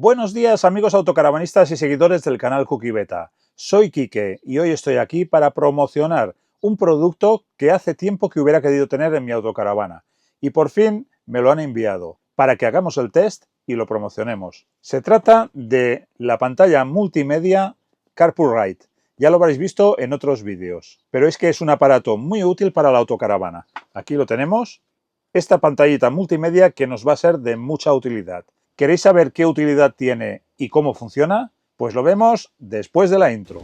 Buenos días amigos autocaravanistas y seguidores del canal Cookie Beta. Soy Quique y hoy estoy aquí para promocionar un producto que hace tiempo que hubiera querido tener en mi autocaravana y por fin me lo han enviado para que hagamos el test y lo promocionemos. Se trata de la pantalla multimedia Carpurride. Ya lo habréis visto en otros vídeos, pero es que es un aparato muy útil para la autocaravana. Aquí lo tenemos, esta pantallita multimedia que nos va a ser de mucha utilidad. ¿Queréis saber qué utilidad tiene y cómo funciona? Pues lo vemos después de la intro.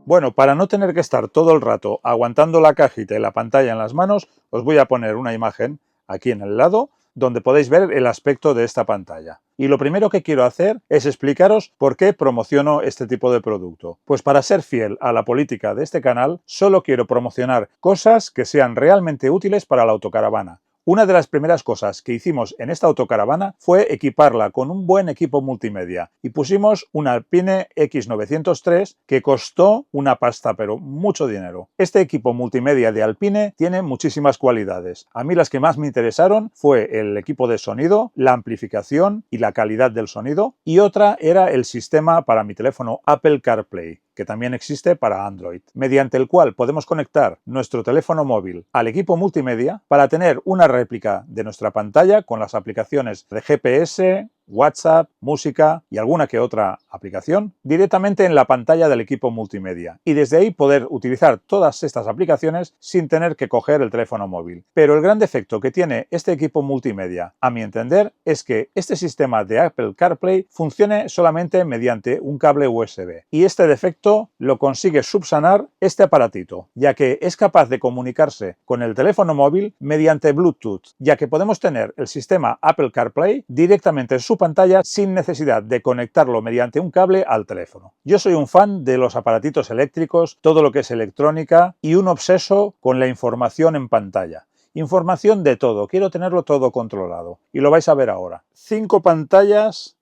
Bueno, para no tener que estar todo el rato aguantando la cajita y la pantalla en las manos, os voy a poner una imagen aquí en el lado donde podéis ver el aspecto de esta pantalla. Y lo primero que quiero hacer es explicaros por qué promociono este tipo de producto. Pues para ser fiel a la política de este canal, solo quiero promocionar cosas que sean realmente útiles para la autocaravana. Una de las primeras cosas que hicimos en esta autocaravana fue equiparla con un buen equipo multimedia y pusimos un Alpine X903 que costó una pasta, pero mucho dinero. Este equipo multimedia de Alpine tiene muchísimas cualidades. A mí las que más me interesaron fue el equipo de sonido, la amplificación y la calidad del sonido, y otra era el sistema para mi teléfono Apple CarPlay, que también existe para Android, mediante el cual podemos conectar nuestro teléfono móvil al equipo multimedia para tener una réplica de nuestra pantalla con las aplicaciones de GPS, WhatsApp, música y alguna que otra aplicación directamente en la pantalla del equipo multimedia y desde ahí poder utilizar todas estas aplicaciones sin tener que coger el teléfono móvil. Pero el gran defecto que tiene este equipo multimedia, a mi entender, es que este sistema de Apple CarPlay funcione solamente mediante un cable USB y este defecto lo consigue subsanar este aparatito, ya que es capaz de comunicarse con el teléfono móvil mediante Bluetooth, ya que podemos tener el sistema Apple CarPlay directamente en su pantalla sin necesidad de conectarlo mediante un cable al teléfono. Yo soy un fan de los aparatitos eléctricos, todo lo que es electrónica y un obseso con la información en pantalla. Información de todo, quiero tenerlo todo controlado y lo vais a ver ahora. 5 pantallas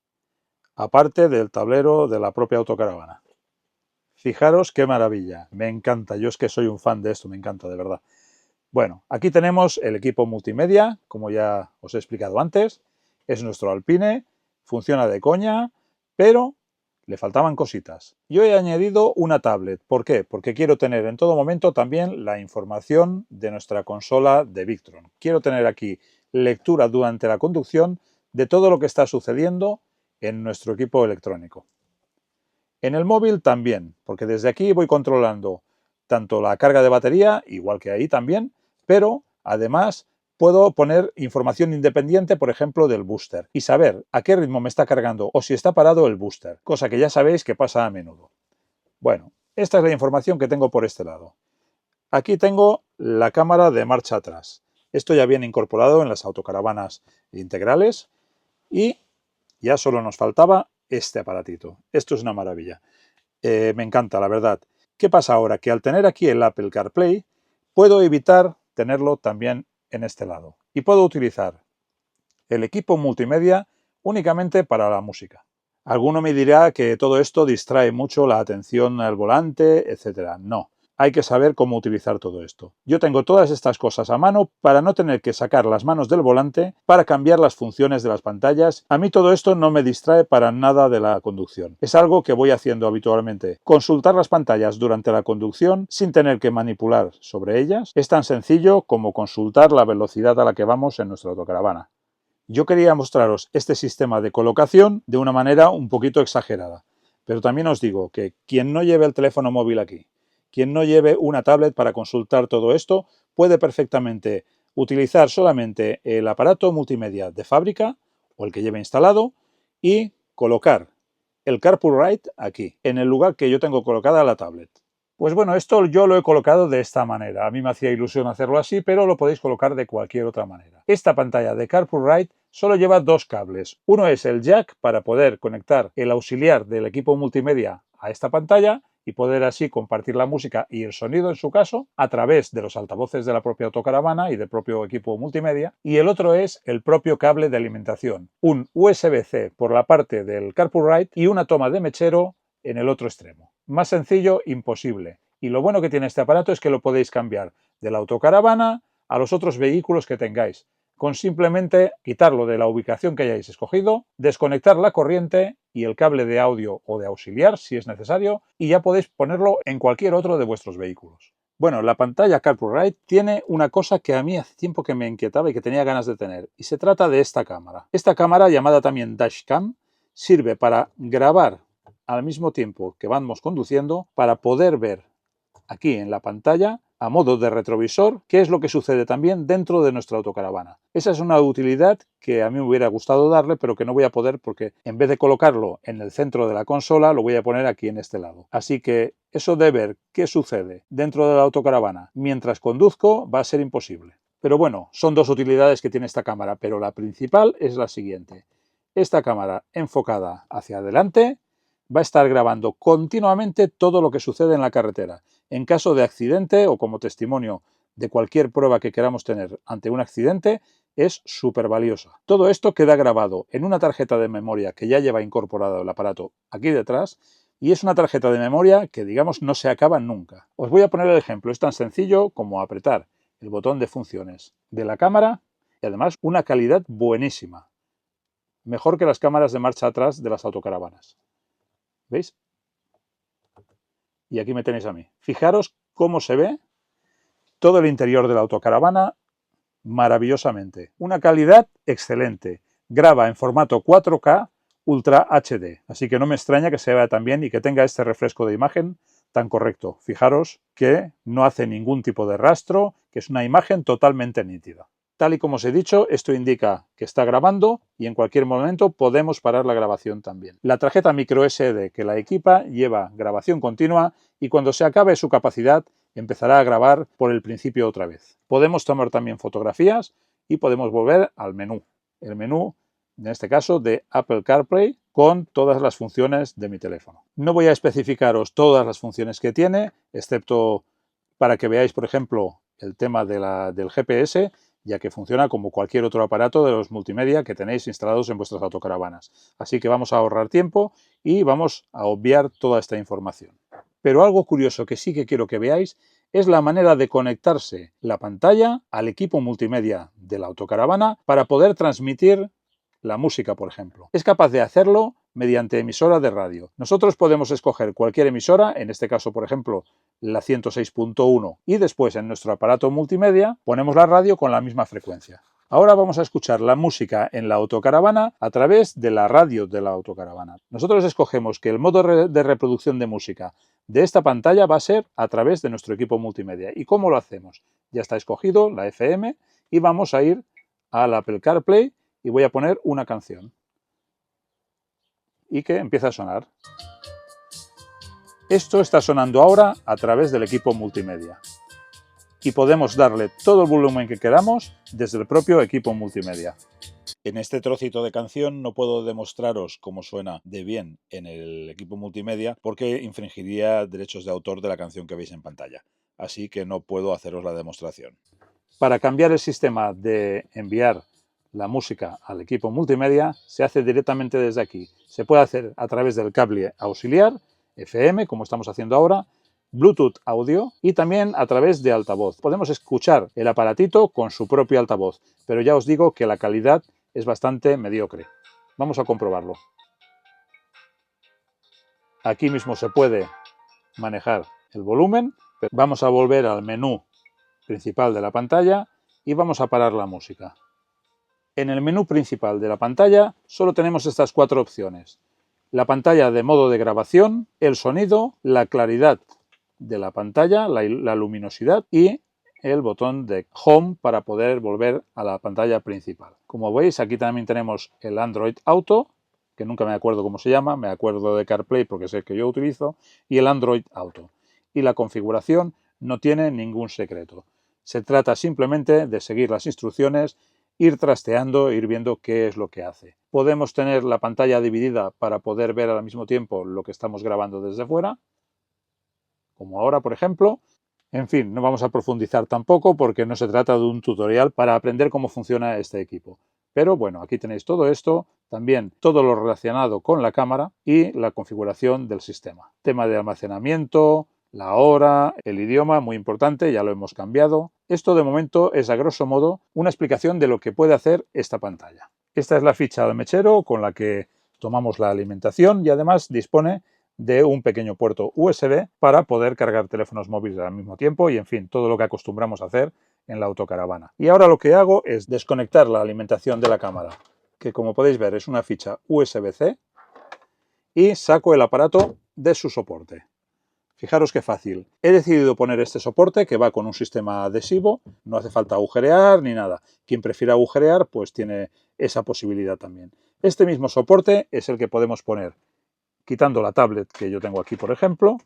aparte del tablero de la propia autocaravana. Fijaros qué maravilla, me encanta, yo es que soy un fan de esto, me encanta de verdad. Bueno, aquí tenemos el equipo multimedia, como ya os he explicado antes. Es nuestro Alpine, funciona de coña, pero le faltaban cositas. Yo he añadido una tablet. ¿Por qué? Porque quiero tener en todo momento también la información de nuestra consola de Victron. Quiero tener aquí lectura durante la conducción de todo lo que está sucediendo en nuestro equipo electrónico. En el móvil también, porque desde aquí voy controlando tanto la carga de batería, igual que ahí también, pero además puedo poner información independiente, por ejemplo, del booster y saber a qué ritmo me está cargando o si está parado el booster, cosa que ya sabéis que pasa a menudo. Bueno, esta es la información que tengo por este lado. Aquí tengo la cámara de marcha atrás. Esto ya viene incorporado en las autocaravanas integrales y ya solo nos faltaba este aparatito. Esto es una maravilla. Me encanta, la verdad. ¿Qué pasa ahora? Que al tener aquí el Apple CarPlay, puedo evitar tenerlo también en este lado. Y puedo utilizar el equipo multimedia únicamente para la música. Alguno me dirá que todo esto distrae mucho la atención al volante, etc. No. Hay que saber cómo utilizar todo esto. Yo tengo todas estas cosas a mano para no tener que sacar las manos del volante para cambiar las funciones de las pantallas. A mí todo esto no me distrae para nada de la conducción. Es algo que voy haciendo habitualmente. Consultar las pantallas durante la conducción sin tener que manipular sobre ellas es tan sencillo como consultar la velocidad a la que vamos en nuestra autocaravana. Yo quería mostraros este sistema de colocación de una manera un poquito exagerada. Pero también os digo que quien no lleve el teléfono móvil aquí, quien no lleve una tablet para consultar todo esto, puede perfectamente utilizar solamente el aparato multimedia de fábrica o el que lleve instalado y colocar el Carpurride aquí, en el lugar que yo tengo colocada la tablet. Pues bueno, esto yo lo he colocado de esta manera. A mí me hacía ilusión hacerlo así, pero lo podéis colocar de cualquier otra manera. Esta pantalla de Carpurride solo lleva 2 cables. Uno es el jack para poder conectar el auxiliar del equipo multimedia a esta pantalla y poder así compartir la música y el sonido, en su caso, a través de los altavoces de la propia autocaravana y del propio equipo multimedia. Y el otro es el propio cable de alimentación, un USB-C por la parte del Carpurride y una toma de mechero en el otro extremo. Más sencillo, imposible. Y lo bueno que tiene este aparato es que lo podéis cambiar de la autocaravana a los otros vehículos que tengáis, con simplemente quitarlo de la ubicación que hayáis escogido, desconectar la corriente y el cable de audio o de auxiliar si es necesario, y ya podéis ponerlo en cualquier otro de vuestros vehículos. Bueno, la pantalla Carpurride tiene una cosa que a mí hace tiempo que me inquietaba y que tenía ganas de tener, y se trata de esta cámara. Esta cámara, llamada también Dashcam, sirve para grabar al mismo tiempo que vamos conduciendo, para poder ver aquí en la pantalla, a modo de retrovisor, qué es lo que sucede también dentro de nuestra autocaravana. Esa es una utilidad que a mí me hubiera gustado darle, pero que no voy a poder porque en vez de colocarlo en el centro de la consola, lo voy a poner aquí en este lado. Así que eso de ver qué sucede dentro de la autocaravana mientras conduzco va a ser imposible. Pero bueno, son dos utilidades que tiene esta cámara, pero la principal es la siguiente. Esta cámara enfocada hacia adelante va a estar grabando continuamente todo lo que sucede en la carretera. En caso de accidente o como testimonio de cualquier prueba que queramos tener ante un accidente, es súper valiosa. Todo esto queda grabado en una tarjeta de memoria que ya lleva incorporado el aparato aquí detrás, y es una tarjeta de memoria que, digamos, no se acaba nunca. Os voy a poner el ejemplo. Es tan sencillo como apretar el botón de funciones de la cámara y además una calidad buenísima. Mejor que las cámaras de marcha atrás de las autocaravanas. ¿Veis? Y aquí me tenéis a mí. Fijaros cómo se ve todo el interior de la autocaravana maravillosamente. Una calidad excelente. Graba en formato 4K Ultra HD. Así que no me extraña que se vea tan bien y que tenga este refresco de imagen tan correcto. Fijaros que no hace ningún tipo de rastro, que es una imagen totalmente nítida. Tal y como os he dicho, esto indica que está grabando y en cualquier momento podemos parar la grabación también. La tarjeta microSD que la equipa lleva grabación continua y cuando se acabe su capacidad empezará a grabar por el principio otra vez. Podemos tomar también fotografías y podemos volver al menú. El menú, en este caso, de Apple CarPlay con todas las funciones de mi teléfono. No voy a especificaros todas las funciones que tiene, excepto para que veáis, por ejemplo, el tema del GPS, ya que funciona como cualquier otro aparato de los multimedia que tenéis instalados en vuestras autocaravanas. Así que vamos a ahorrar tiempo y vamos a obviar toda esta información. Pero algo curioso que sí que quiero que veáis es la manera de conectarse la pantalla al equipo multimedia de la autocaravana para poder transmitir la música, por ejemplo. Es capaz de hacerlo mediante emisora de radio. Nosotros podemos escoger cualquier emisora, en este caso, por ejemplo, la 106.1, y después en nuestro aparato multimedia ponemos la radio con la misma frecuencia. Ahora vamos a escuchar la música en la autocaravana a través de la radio de la autocaravana. Nosotros escogemos que el modo de reproducción de música de esta pantalla va a ser a través de nuestro equipo multimedia. ¿Y cómo lo hacemos? Ya está escogido la FM y vamos a ir al Apple CarPlay y voy a poner una canción. Y que empieza a sonar. Esto está sonando ahora a través del equipo multimedia. Y podemos darle todo el volumen que queramos desde el propio equipo multimedia. En este trocito de canción no puedo demostraros cómo suena de bien en el equipo multimedia porque infringiría derechos de autor de la canción que veis en pantalla. Así que no puedo haceros la demostración. Para cambiar el sistema de enviar la música al equipo multimedia se hace directamente desde aquí. Se puede hacer a través del cable auxiliar, FM, como estamos haciendo ahora, Bluetooth audio y también a través de altavoz. Podemos escuchar el aparatito con su propio altavoz, pero ya os digo que la calidad es bastante mediocre. Vamos a comprobarlo. Aquí mismo se puede manejar el volumen. Vamos a volver al menú principal de la pantalla y vamos a parar la música. En el menú principal de la pantalla solo tenemos estas cuatro opciones. La pantalla de modo de grabación, el sonido, la claridad de la pantalla, la luminosidad y el botón de Home para poder volver a la pantalla principal. Como veis, aquí también tenemos el Android Auto, que nunca me acuerdo cómo se llama, me acuerdo de CarPlay porque es el que yo utilizo, y el Android Auto. Y la configuración no tiene ningún secreto. Se trata simplemente de seguir las instrucciones, ir trasteando, ir viendo qué es lo que hace. Podemos tener la pantalla dividida para poder ver al mismo tiempo lo que estamos grabando desde fuera. como ahora por ejemplo. En fin, no vamos a profundizar tampoco porque no se trata de un tutorial para aprender cómo funciona este equipo. Pero bueno, aquí tenéis todo esto, también todo lo relacionado con la cámara y la configuración del sistema. Tema de almacenamiento, la hora, el idioma, muy importante, ya lo hemos cambiado. Esto de momento es a grosso modo una explicación de lo que puede hacer esta pantalla. Esta es la ficha del mechero con la que tomamos la alimentación y además dispone de un pequeño puerto USB para poder cargar teléfonos móviles al mismo tiempo y, en fin, todo lo que acostumbramos a hacer en la autocaravana. Y ahora lo que hago es desconectar la alimentación de la cámara, que como podéis ver es una ficha USB-C, y saco el aparato de su soporte. Fijaros qué fácil. He decidido poner este soporte que va con un sistema adhesivo, no hace falta agujerear ni nada. Quien prefiera agujerear, pues tiene esa posibilidad también. Este mismo soporte es el que podemos poner quitando la tablet que yo tengo aquí, por ejemplo,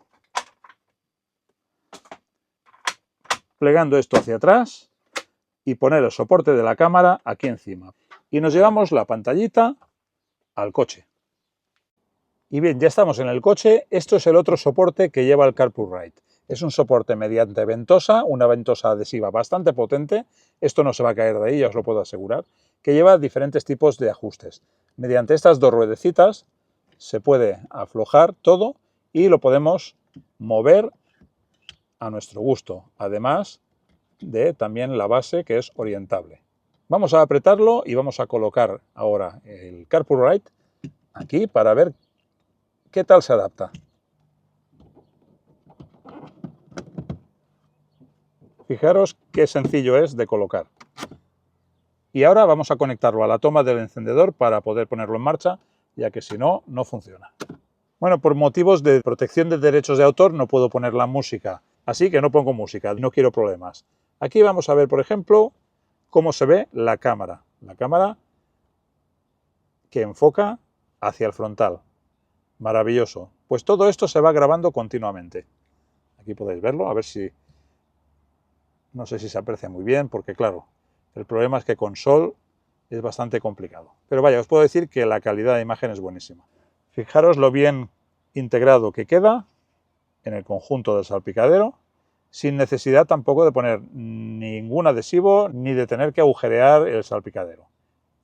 plegando esto hacia atrás y poner el soporte de la cámara aquí encima. Y nos llevamos la pantallita al coche. Y bien, ya estamos en el coche. Esto es el otro soporte que lleva el Carpurride. Es un soporte mediante ventosa, una ventosa adhesiva bastante potente. Esto no se va a caer de ahí, ya os lo puedo asegurar. Que lleva diferentes tipos de ajustes. Mediante estas dos ruedecitas se puede aflojar todo y lo podemos mover a nuestro gusto, además de también la base, que es orientable. Vamos a apretarlo y vamos a colocar ahora el Carpurride aquí para ver qué tal se adapta. Fijaros qué sencillo es de colocar. Y ahora vamos a conectarlo a la toma del encendedor para poder ponerlo en marcha, ya que si no, no funciona. Bueno, por motivos de protección de derechos de autor no puedo poner la música, así que no pongo música, no quiero problemas. Aquí vamos a ver, por ejemplo, cómo se ve la cámara. La cámara que enfoca hacia el frontal. Maravilloso. Pues todo esto se va grabando continuamente. Aquí podéis verlo, a ver si... No sé si se aprecia muy bien, porque claro, el problema es que con sol es bastante complicado. Pero vaya, os puedo decir que la calidad de imagen es buenísima. Fijaros lo bien integrado que queda en el conjunto del salpicadero, sin necesidad tampoco de poner ningún adhesivo ni de tener que agujerear el salpicadero.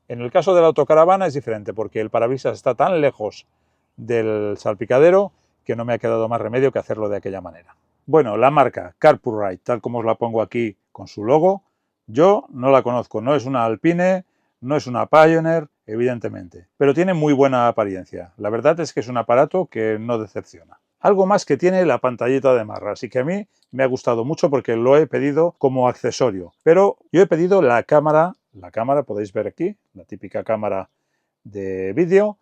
En el caso de la autocaravana es diferente, porque el parabrisas está tan lejos del salpicadero que no me ha quedado más remedio que hacerlo de aquella manera. Bueno, la marca Carpurride, tal como os la pongo aquí con su logo, yo no la conozco, no es una Alpine, no es una Pioneer, evidentemente, pero tiene muy buena apariencia. La verdad es que es un aparato que no decepciona. Algo más que tiene la pantallita de marra, así que a mí me ha gustado mucho porque lo he pedido como accesorio. Pero yo he pedido la cámara podéis ver aquí, la típica cámara de vídeo,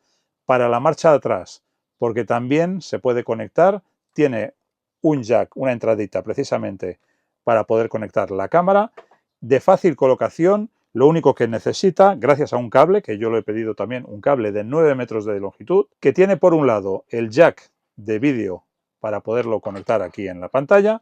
para la marcha atrás, porque también se puede conectar, tiene un jack, una entradita precisamente para poder conectar la cámara, de fácil colocación. Lo único que necesita, gracias a un cable, que yo lo he pedido también, un cable de 9 metros de longitud, que tiene por un lado el jack de vídeo para poderlo conectar aquí en la pantalla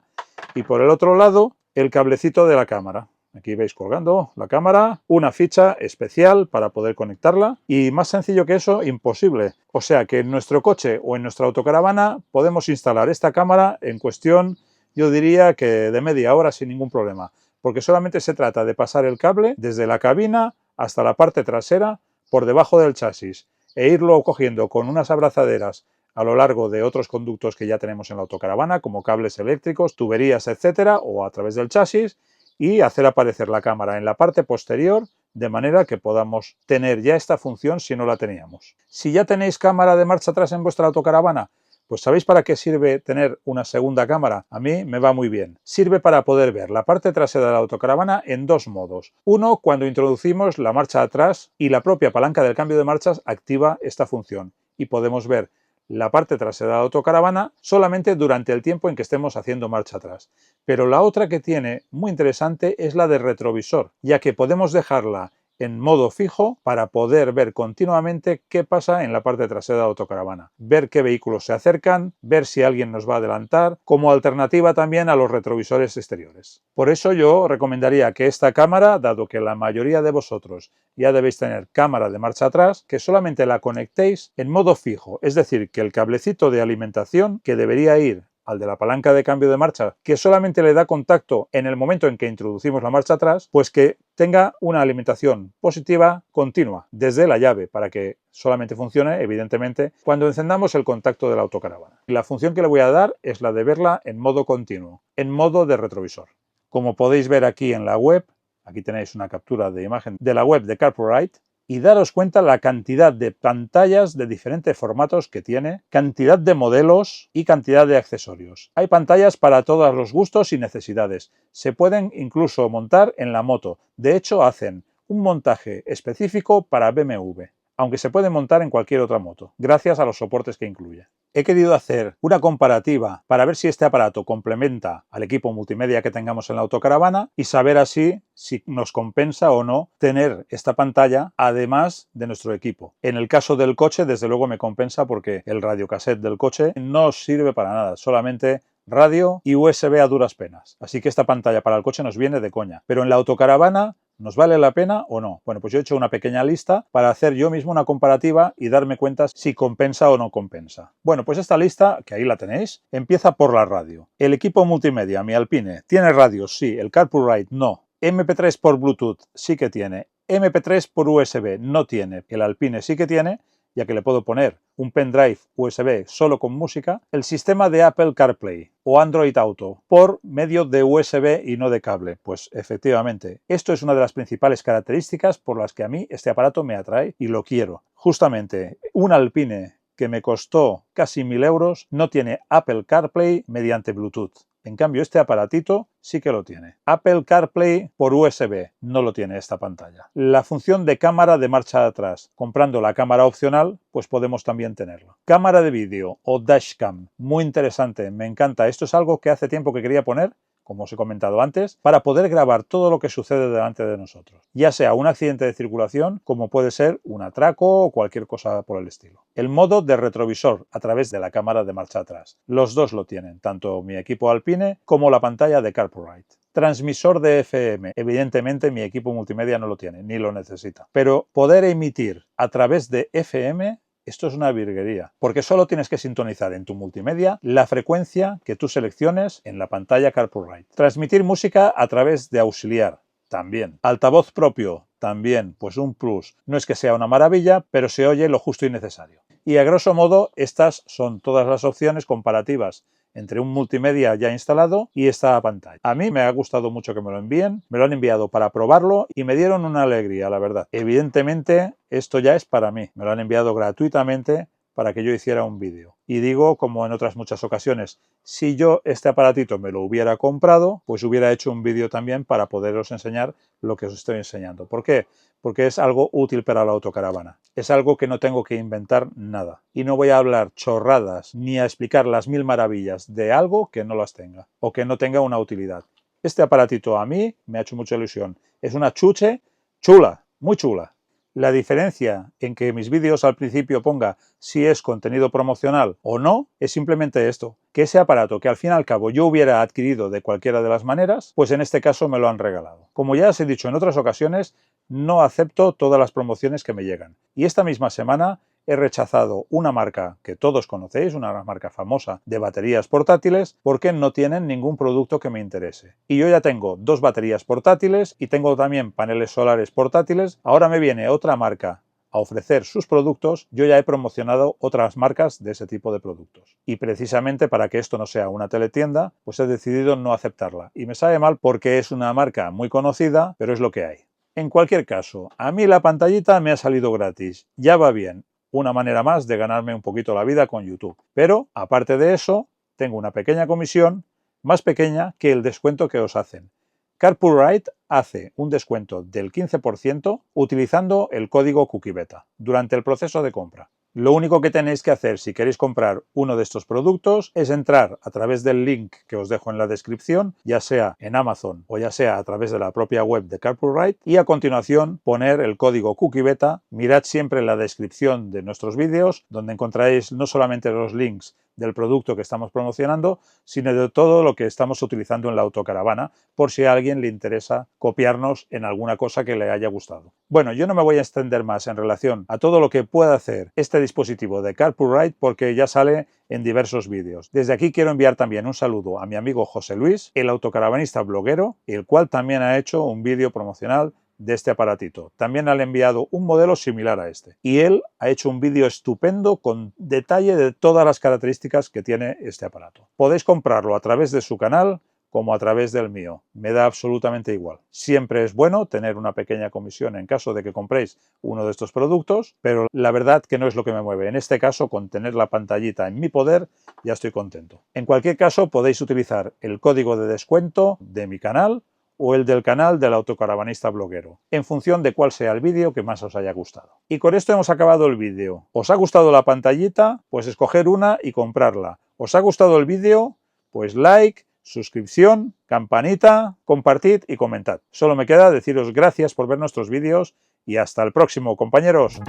y por el otro lado el cablecito de la cámara. Aquí veis colgando la cámara, una ficha especial para poder conectarla y más sencillo que eso, imposible. O sea que en nuestro coche o en nuestra autocaravana podemos instalar esta cámara en cuestión, yo diría que de media hora sin ningún problema, porque solamente se trata de pasar el cable desde la cabina hasta la parte trasera por debajo del chasis e irlo cogiendo con unas abrazaderas a lo largo de otros conductos que ya tenemos en la autocaravana, como cables eléctricos, tuberías, etcétera, o a través del chasis, y hacer aparecer la cámara en la parte posterior de manera que podamos tener ya esta función si no la teníamos. Si ya tenéis cámara de marcha atrás en vuestra autocaravana, pues ¿sabéis para qué sirve tener una segunda cámara? A mí me va muy bien. Sirve para poder ver la parte trasera de la autocaravana en dos modos. Uno, cuando introducimos la marcha atrás y la propia palanca del cambio de marchas activa esta función y podemos ver la parte trasera de la autocaravana solamente durante el tiempo en que estemos haciendo marcha atrás. Pero la otra que tiene, muy interesante, es la de retrovisor, ya que podemos dejarla en modo fijo para poder ver continuamente qué pasa en la parte trasera de la autocaravana, ver qué vehículos se acercan, ver si alguien nos va a adelantar, como alternativa también a los retrovisores exteriores. Por eso yo recomendaría que esta cámara, dado que la mayoría de vosotros ya debéis tener cámara de marcha atrás, que solamente la conectéis en modo fijo, es decir, que el cablecito de alimentación que debería ir al de la palanca de cambio de marcha, que solamente le da contacto en el momento en que introducimos la marcha atrás, pues que tenga una alimentación positiva continua desde la llave para que solamente funcione, evidentemente, cuando encendamos el contacto de la autocaravana. La función que le voy a dar es la de verla en modo continuo, en modo de retrovisor. Como podéis ver aquí en la web, aquí tenéis una captura de imagen de la web de Carpurrite, y daros cuenta la cantidad de pantallas de diferentes formatos que tiene, cantidad de modelos y cantidad de accesorios. Hay pantallas para todos los gustos y necesidades. Se pueden incluso montar en la moto. De hecho, hacen un montaje específico para BMW, aunque se puede montar en cualquier otra moto, gracias a los soportes que incluye. He querido hacer una comparativa para ver si este aparato complementa al equipo multimedia que tengamos en la autocaravana y saber así si nos compensa o no tener esta pantalla además de nuestro equipo. En el caso del coche, desde luego me compensa porque el radiocassette del coche no sirve para nada, solamente radio y USB a duras penas. Así que esta pantalla para el coche nos viene de coña. Pero en la autocaravana, ¿nos vale la pena o no? Bueno, pues yo he hecho una pequeña lista para hacer yo mismo una comparativa y darme cuenta si compensa o no compensa. Bueno, pues esta lista, que ahí la tenéis, empieza por la radio. El equipo multimedia, mi Alpine, ¿tiene radio? Sí. El Carpurrite, no. MP3 por Bluetooth, sí que tiene. MP3 por USB, no tiene. El Alpine sí que tiene, ya que le puedo poner un pendrive USB solo con música, el sistema de Apple CarPlay o Android Auto por medio de USB y no de cable. Pues efectivamente, esto es una de las principales características por las que a mí este aparato me atrae y lo quiero. Justamente, un Alpine que me costó casi 1000 euros no tiene Apple CarPlay mediante Bluetooth. En cambio, este aparatito sí que lo tiene. Apple CarPlay por USB no lo tiene esta pantalla. La función de cámara de marcha atrás. Comprando la cámara opcional, pues podemos también tenerlo. Cámara de vídeo o dashcam. Muy interesante, me encanta. Esto es algo que hace tiempo que quería poner, como os he comentado antes, para poder grabar todo lo que sucede delante de nosotros. Ya sea un accidente de circulación, como puede ser un atraco o cualquier cosa por el estilo. El modo de retrovisor a través de la cámara de marcha atrás. Los dos lo tienen, tanto mi equipo Alpine como la pantalla de Carpurrite. Transmisor de FM. Evidentemente mi equipo multimedia no lo tiene, ni lo necesita. Pero poder emitir a través de FM, esto es una virguería, porque solo tienes que sintonizar en tu multimedia la frecuencia que tú selecciones en la pantalla Carpurrite. Transmitir música a través de auxiliar, también. Altavoz propio, también, pues un plus. No es que sea una maravilla, pero se oye lo justo y necesario. Y a grosso modo, estas son todas las opciones comparativas entre un multimedia ya instalado y esta pantalla. A mí me ha gustado mucho que me lo envíen, me lo han enviado para probarlo y me dieron una alegría, la verdad. Evidentemente, esto ya es para mí. Me lo han enviado gratuitamente para que yo hiciera un vídeo. Y digo, como en otras muchas ocasiones, si yo este aparatito me lo hubiera comprado, pues hubiera hecho un vídeo también para poderos enseñar lo que os estoy enseñando. ¿Por qué? Porque es algo útil para la autocaravana. Es algo que no tengo que inventar nada. Y no voy a hablar chorradas ni a explicar las 1000 maravillas de algo que no las tenga o que no tenga una utilidad. Este aparatito a mí me ha hecho mucha ilusión. Es una chuche chula, muy chula. La diferencia en que mis vídeos al principio ponga si es contenido promocional o no es simplemente esto, que ese aparato que al fin y al cabo yo hubiera adquirido de cualquiera de las maneras, pues en este caso me lo han regalado. Como ya os he dicho en otras ocasiones, no acepto todas las promociones que me llegan. Y esta misma semana he rechazado una marca que todos conocéis, una marca famosa de baterías portátiles, porque no tienen ningún producto que me interese. Y yo ya tengo 2 baterías portátiles y tengo también paneles solares portátiles. Ahora me viene otra marca a ofrecer sus productos. Yo ya he promocionado otras marcas de ese tipo de productos. Y precisamente para que esto no sea una teletienda, pues he decidido no aceptarla. Y me sabe mal porque es una marca muy conocida, pero es lo que hay. En cualquier caso, a mí la pantallita me ha salido gratis. Ya va bien. Una manera más de ganarme un poquito la vida con YouTube. Pero, aparte de eso, tengo una pequeña comisión, más pequeña que el descuento que os hacen. Carpurrite hace un descuento del 15% utilizando el código CookieBeta durante el proceso de compra. Lo único que tenéis que hacer si queréis comprar uno de estos productos es entrar a través del link que os dejo en la descripción, ya sea en Amazon o ya sea a través de la propia web de Carpurrite, y a continuación poner el código CookieBeta. Mirad siempre en la descripción de nuestros vídeos, donde encontraréis no solamente los links del producto que estamos promocionando, sino de todo lo que estamos utilizando en la autocaravana, por si a alguien le interesa copiarnos en alguna cosa que le haya gustado. Bueno, yo no me voy a extender más en relación a todo lo que pueda hacer este dispositivo de Carpurride porque ya sale en diversos vídeos. Desde aquí quiero enviar también un saludo a mi amigo José Luis, el autocaravanista bloguero, el cual también ha hecho un vídeo promocional de este aparatito. También le han enviado un modelo similar a este. Y él ha hecho un vídeo estupendo con detalle de todas las características que tiene este aparato. Podéis comprarlo a través de su canal como a través del mío. Me da absolutamente igual. Siempre es bueno tener una pequeña comisión en caso de que compréis uno de estos productos, pero la verdad que no es lo que me mueve. En este caso, con tener la pantallita en mi poder, ya estoy contento. En cualquier caso, podéis utilizar el código de descuento de mi canal o el del canal del autocaravanista bloguero, en función de cuál sea el vídeo que más os haya gustado. Y con esto hemos acabado el vídeo. ¿Os ha gustado la pantallita? Pues escoger una y comprarla. ¿Os ha gustado el vídeo? Pues like, suscripción, campanita, compartid y comentad. Solo me queda deciros gracias por ver nuestros vídeos y hasta el próximo, compañeros.